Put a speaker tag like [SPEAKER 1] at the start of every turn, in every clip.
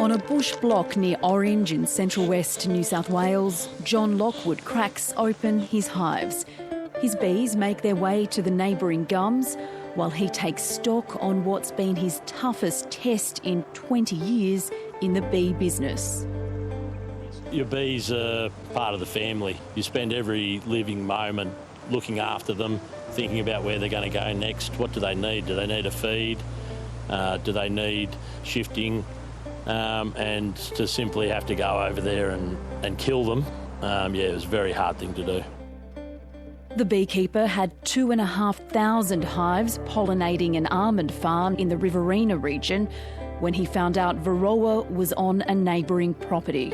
[SPEAKER 1] On a bush block near Orange in central west New South Wales, John Lockwood cracks open his hives. His bees make their way to the neighbouring gums while he takes stock on what's been his toughest test in 20 years in the bee business.
[SPEAKER 2] Your bees are part of the family. You spend every living moment looking after them, thinking about where they're going to go next. What do they need? Do they need a feed? Do they need shifting? And to simply have to go over there and kill them, it was a very hard thing to do.
[SPEAKER 1] The beekeeper had 2,500 hives pollinating an almond farm in the Riverina region when he found out varroa was on a neighbouring property.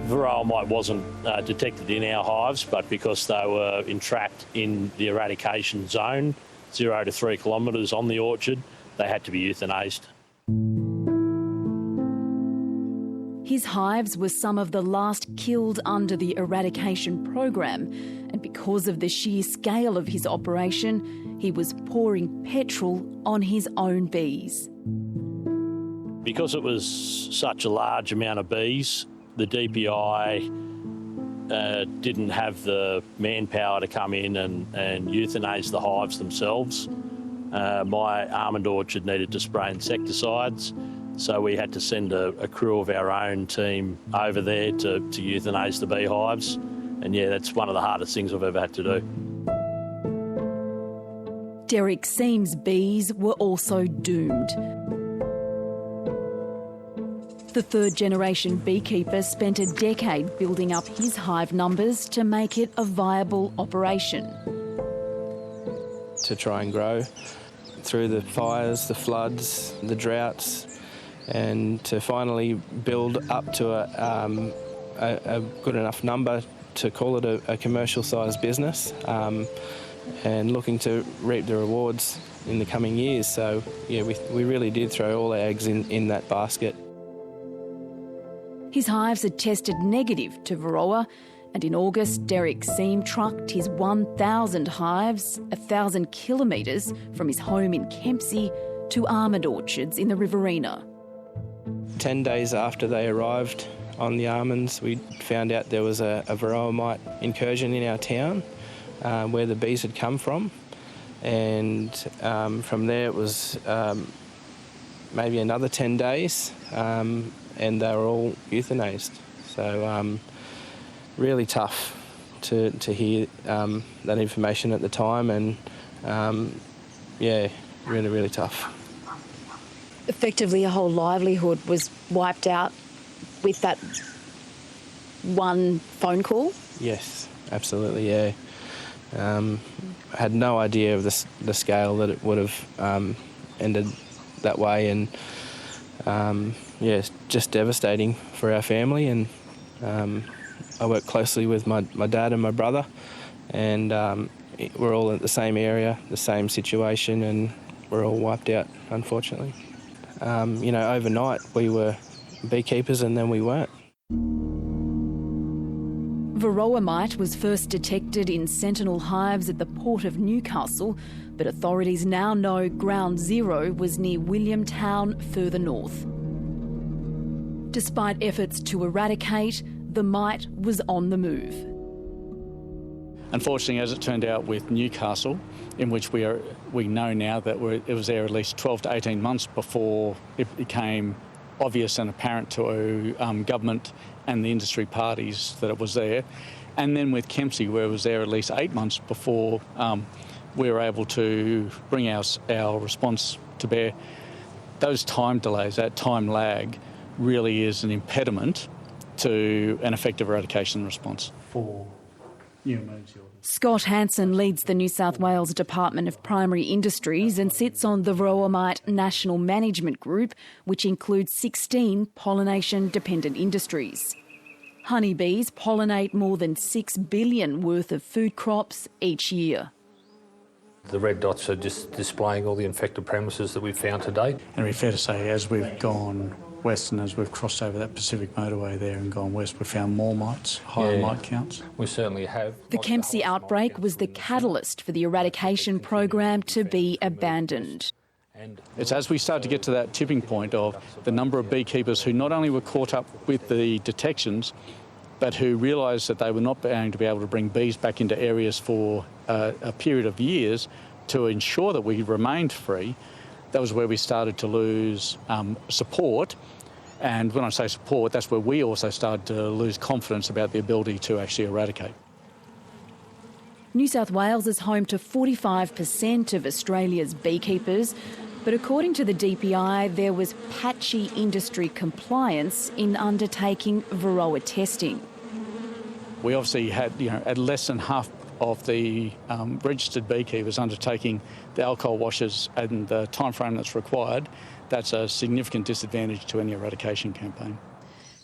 [SPEAKER 2] Varroa mite wasn't detected in our hives, but because they were entrapped in the eradication zone, 0 to 3 kilometres on the orchard, they had to be euthanised.
[SPEAKER 1] His hives were some of the last killed under the eradication program, and because of the sheer scale of his operation, he was pouring petrol on his own bees.
[SPEAKER 2] Because it was such a large amount of bees, the DPI didn't have the manpower to come in and euthanise the hives themselves. My almond orchard needed to spray insecticides, so we had to send a crew of our own team over there to euthanise the beehives. And that's one of the hardest things I've ever had to do.
[SPEAKER 1] Derek Seam's bees were also doomed. The third-generation beekeeper spent a decade building up his hive numbers to make it a viable operation.
[SPEAKER 3] To try and grow through the fires, the floods, the droughts, and to finally build up to a good enough number to call it a commercial-sized business, and looking to reap the rewards in the coming years. So, we really did throw all our eggs in that basket.
[SPEAKER 1] His hives had tested negative to varroa, and in August, Derek Seam trucked his 1,000 hives 1,000 kilometres from his home in Kempsey to almond orchards in the Riverina.
[SPEAKER 3] 10 days after they arrived on the almonds, we found out there was a varroa mite incursion in our town where the bees had come from. And from there it was maybe another 10 days and they were all euthanised. So really tough to hear that information at the time, and really, really tough.
[SPEAKER 1] Effectively, a whole livelihood was wiped out with that one phone call?
[SPEAKER 3] Yes, absolutely, yeah. I had no idea of the scale that it would have ended that way, and it's just devastating for our family. And I work closely with my dad and my brother, and we're all at the same area, the same situation, and we're all wiped out, unfortunately. Overnight we were beekeepers and then we weren't.
[SPEAKER 1] Varroa mite was first detected in sentinel hives at the port of Newcastle, but authorities now know ground zero was near Williamtown, further north. Despite efforts to eradicate, the mite was on the move.
[SPEAKER 4] Unfortunately, as it turned out with Newcastle, in which we know now that it was there at least 12 to 18 months before it became obvious and apparent to government and the industry parties that it was there. And then with Kempsey, where it was there at least 8 months before we were able to bring our response to bear. Those time delays, that time lag, really is an impediment to an effective eradication response. For new emergency orders.
[SPEAKER 1] Scott Hansen leads the New South Wales Department of Primary Industries and sits on the Varroa mite National Management Group, which includes 16 pollination-dependent industries. Honeybees pollinate more than 6 billion worth of food crops each year.
[SPEAKER 5] The red dots are just displaying all the infected premises that we've found to date.
[SPEAKER 4] And it'd be fair to say, as we've gone west and as we've crossed over that Pacific motorway there and gone west, we've found more mites, higher mite counts.
[SPEAKER 5] We certainly have.
[SPEAKER 1] The Kempsey outbreak was the catalyst for the eradication program to be abandoned.
[SPEAKER 4] It's as we start to get to that tipping point of the number of beekeepers who not only were caught up with the detections, but who realised that they were not going to be able to bring bees back into areas for a period of years to ensure that we remained free. That was where we started to lose support. And when I say support, that's where we also started to lose confidence about the ability to actually eradicate.
[SPEAKER 1] New South Wales is home to 45% of Australia's beekeepers, but according to the DPI, there was patchy industry compliance in undertaking varroa testing.
[SPEAKER 4] We obviously had, at less than half of the registered beekeepers undertaking the alcohol washes and the time frame that's required. That's a significant disadvantage to any eradication campaign.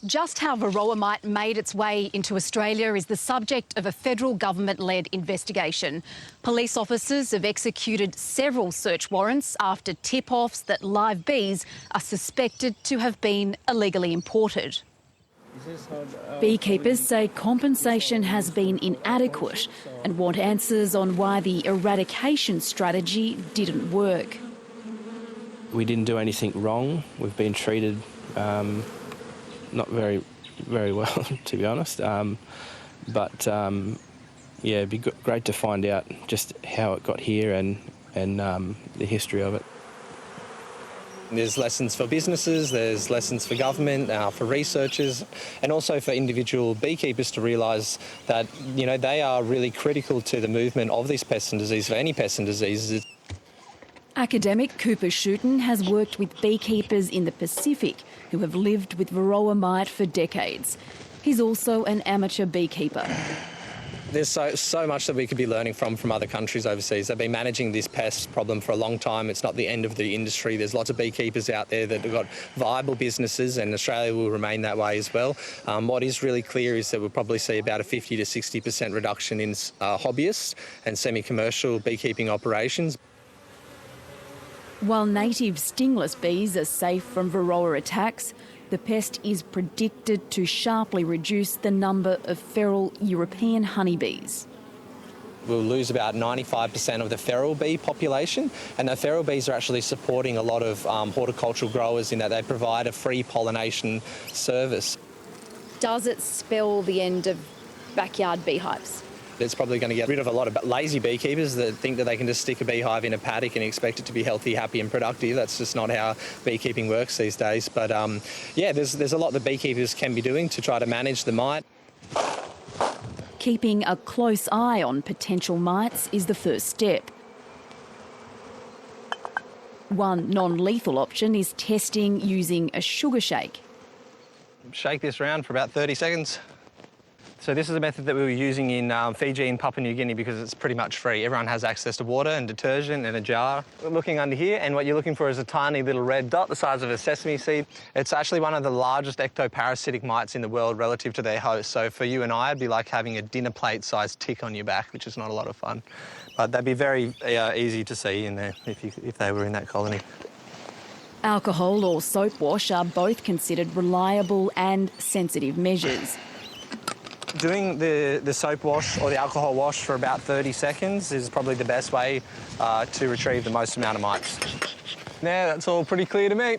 [SPEAKER 6] Just how varroa mite made its way into Australia is the subject of a federal government-led investigation. Police officers have executed several search warrants after tip-offs that live bees are suspected to have been illegally imported.
[SPEAKER 1] Beekeepers say compensation has been inadequate and want answers on why the eradication strategy didn't work.
[SPEAKER 3] We didn't do anything wrong. We've been treated not very well, to be honest. But it'd be great to find out just how it got here and the history of it.
[SPEAKER 7] There's lessons for businesses, there's lessons for government, for researchers, and also for individual beekeepers to realise that, they are really critical to the movement of this pest and disease, for any pest and diseases.
[SPEAKER 1] Academic Cooper Shooten has worked with beekeepers in the Pacific who have lived with varroa mite for decades. He's also an amateur beekeeper.
[SPEAKER 7] There's so much that we could be learning from other countries overseas. They've been managing this pest problem for a long time. It's not the end of the industry. There's lots of beekeepers out there that have got viable businesses, and Australia will remain that way as well. What is really clear is that we'll probably see about a 50 to 60% reduction in hobbyists and semi-commercial beekeeping operations.
[SPEAKER 1] While native stingless bees are safe from varroa attacks, the pest is predicted to sharply reduce the number of feral European honeybees.
[SPEAKER 7] We'll lose about 95% of the feral bee population, and the feral bees are actually supporting a lot of horticultural growers in that they provide a free pollination service.
[SPEAKER 6] Does it spell the end of backyard beehives?
[SPEAKER 7] It's probably going to get rid of a lot of lazy beekeepers that think that they can just stick a beehive in a paddock and expect it to be healthy, happy and productive. That's just not how beekeeping works these days. But there's a lot that beekeepers can be doing to try to manage the mite.
[SPEAKER 1] Keeping a close eye on potential mites is the first step. One non-lethal option is testing using a sugar shake.
[SPEAKER 7] Shake this around for about 30 seconds. So this is a method that we were using in Fiji and Papua New Guinea because it's pretty much free. Everyone has access to water and detergent and a jar. We're looking under here, and what you're looking for is a tiny little red dot the size of a sesame seed. It's actually one of the largest ectoparasitic mites in the world relative to their host. So for you and I, it'd be like having a dinner plate-sized tick on your back, which is not a lot of fun. But they'd be very easy to see in there if they were in that colony.
[SPEAKER 1] Alcohol or soap wash are both considered reliable and sensitive measures.
[SPEAKER 7] Doing the soap wash or the alcohol wash for about 30 seconds is probably the best way to retrieve the most amount of mites. Now, that's all pretty clear to me.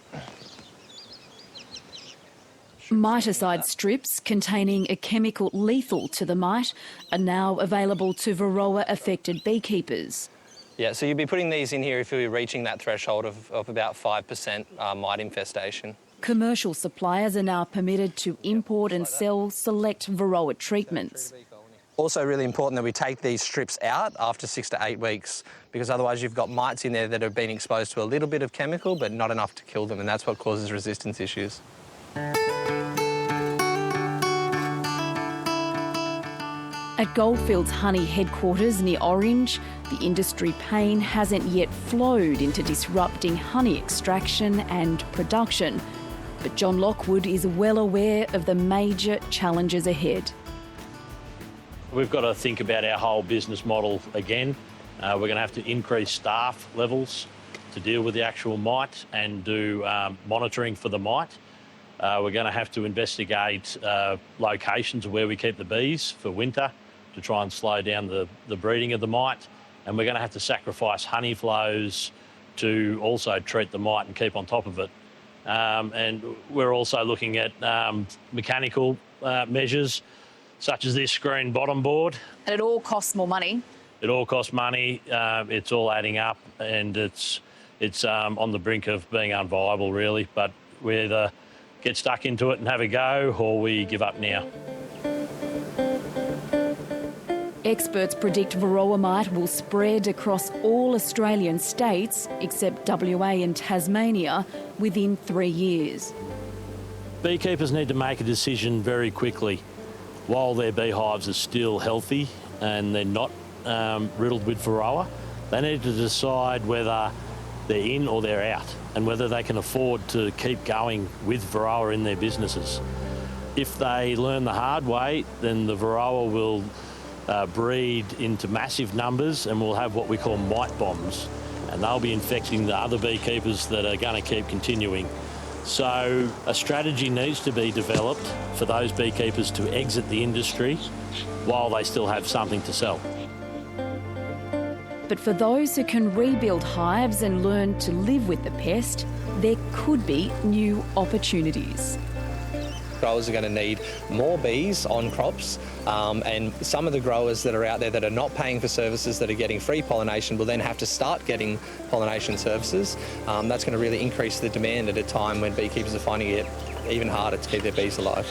[SPEAKER 1] Miticide strips containing a chemical lethal to the mite are now available to varroa-affected beekeepers.
[SPEAKER 7] Yeah, so you'd be putting these in here if you were reaching that threshold of about 5% mite infestation.
[SPEAKER 1] Commercial suppliers are now permitted to import and sell select varroa treatments.
[SPEAKER 7] Also really important that we take these strips out after 6 to 8 weeks, because otherwise you've got mites in there that have been exposed to a little bit of chemical but not enough to kill them, and that's what causes resistance issues.
[SPEAKER 1] At Goldfields Honey headquarters near Orange, the industry pain hasn't yet flowed into disrupting honey extraction and production. But John Lockwood is well aware of the major challenges ahead.
[SPEAKER 2] We've got to think about our whole business model again. We're going to have to increase staff levels to deal with the actual mite and do monitoring for the mite. We're going to have to investigate locations where we keep the bees for winter to try and slow down the breeding of the mite. And we're going to have to sacrifice honey flows to also treat the mite and keep on top of it. And we're also looking at mechanical measures, such as this screen bottom board.
[SPEAKER 8] And it all costs more money.
[SPEAKER 2] It all costs money. It's all adding up, and it's on the brink of being unviable, really. But we either get stuck into it and have a go, or we give up now.
[SPEAKER 1] Experts predict varroa mite will spread across all Australian states, except WA and Tasmania, within 3 years.
[SPEAKER 2] Beekeepers need to make a decision very quickly. While their beehives are still healthy and they're not riddled with varroa, they need to decide whether they're in or they're out, and whether they can afford to keep going with varroa in their businesses. If they learn the hard way, then the varroa will breed into massive numbers, and we'll have what we call mite bombs, and they'll be infecting the other beekeepers that are going to keep continuing. So a strategy needs to be developed for those beekeepers to exit the industry while they still have something to sell.
[SPEAKER 1] But for those who can rebuild hives and learn to live with the pest, there could be new opportunities.
[SPEAKER 7] Growers are going to need more bees on crops, and some of the growers that are out there that are not paying for services, that are getting free pollination, will then have to start getting pollination services. That's going to really increase the demand at a time when beekeepers are finding it even harder to keep their bees alive.